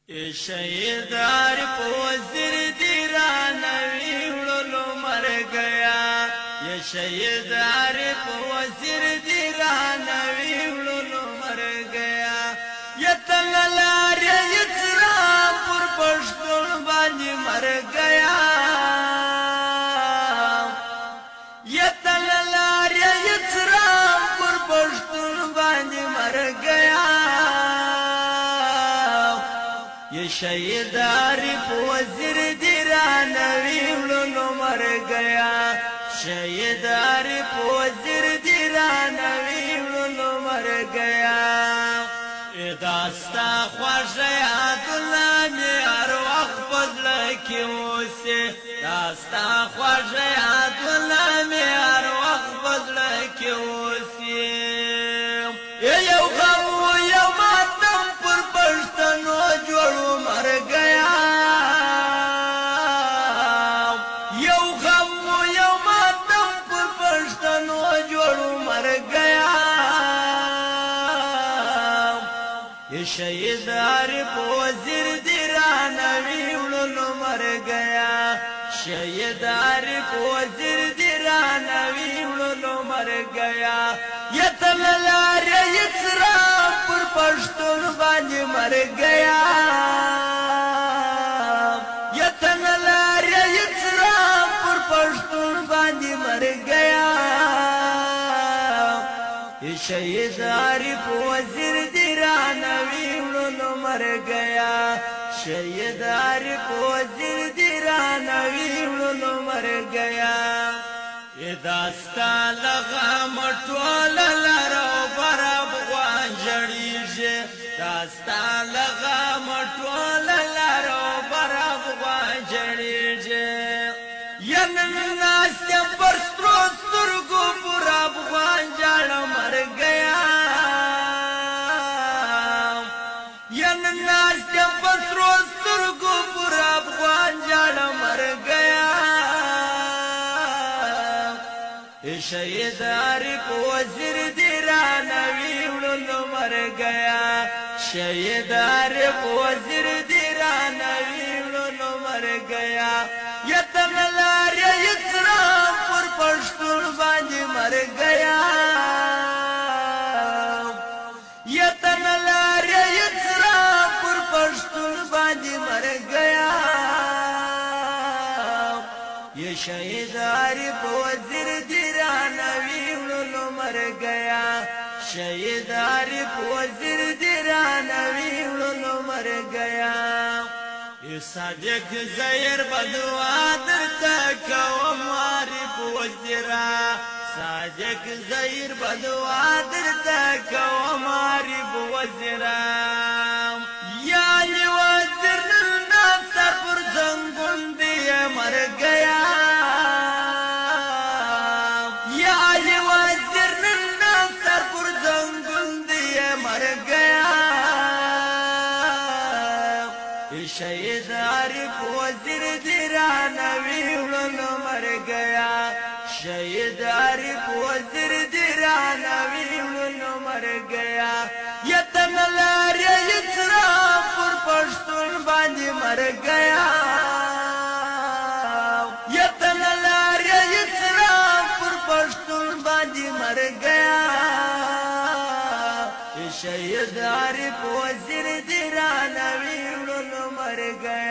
शहीद आरिफ वजीर दीरानवी उड़लो मर गया। ये शहीद आरिफ वजीर दीरानवी उड़लो मर गया। ये तंगलार इस्लामपुर पश्तून बाजी मर गया। ये तंगलार इस्लामपुर पश्तून बाजी मर गया। ये शहीद आरिफ वजीर दीरानवी उड़लो मर गया। शहीद आरिफ वजीर दीरानवी उड़लो मर गया। दास्ता ख्वाजा यादुल्ला में हर वक्त बदल क्यों से। दास्ता ख्वाजा यादुल्ला में हर वक्त बदल क्यों से। ये गम ये मातम पर पश्तनो जोड़ो मर गया। ये गम ये मातम पर पश्तनो जोड़ो मर गया। ये शहीद आरिफ वजीर दीरानवी उड़लो मर गया। शहीद आरिफ वजीर दीरानवी उड़लो मर गया। ये तंगलार इस्लामपुर पश्तून बाजी मर गया। ये तंगलार इस्लामपुर पश्तून बाजी मर गया। ये शहीद आरिफ वजीर दीरानवी उड़लो मर गया। शहीद आरिफ वजीर दीरानवी उड़लो मर गया। ये दास्ता लगा मटोल लरो बरब वांजड़ी जे। दास्ता लगा मटोल लरो बरब वांजड़ी जे। यन नास्ते पर स्त्रोस्तुर्गो बुराब वांजड़ मर गया। यन नास्ते पर स्त्रोस्तुर्गो बुराब वांजड़ मर गया। शहीद आरिफ वजीर दीरानवी उड़लो मर गया। शहीद आरिफ वजीर दीरानवी उड़लो मर गया। ये तंगलार इस्लामपुर पश्तून बाजी मर गया। ये तंगलार इस्लामपुर पश्तून बाजी मर गया। ये शहीद आरिफ वजीर दीरानवी उड़लो मर गया। शहीद आरिफ वजीर दीरानवी उड़लो मर गया। ये सादिक ज़हीर बदवादर तक आरिफ वजीरा। सादिक ज़हीर बदवादर तक आरिफ वजीरा। या वजीर नासर पर जंगुन दिए मर गया। या वजीर नासर पर जंगुन दिए मर गया। शहीद आरिफ वजीर दीरानवी उड़लो मर गया। शहीद आरिफ वजीर दीरानवी उड़लो मर गया। ये तंगलार इस्लामपुर पश्तून बाजी मर गया। ये तंगलार इस्लामपुर पश्तून बाजी मर गया। शहीद आरिफ वजीर दीरानवी उड़लो मर गया।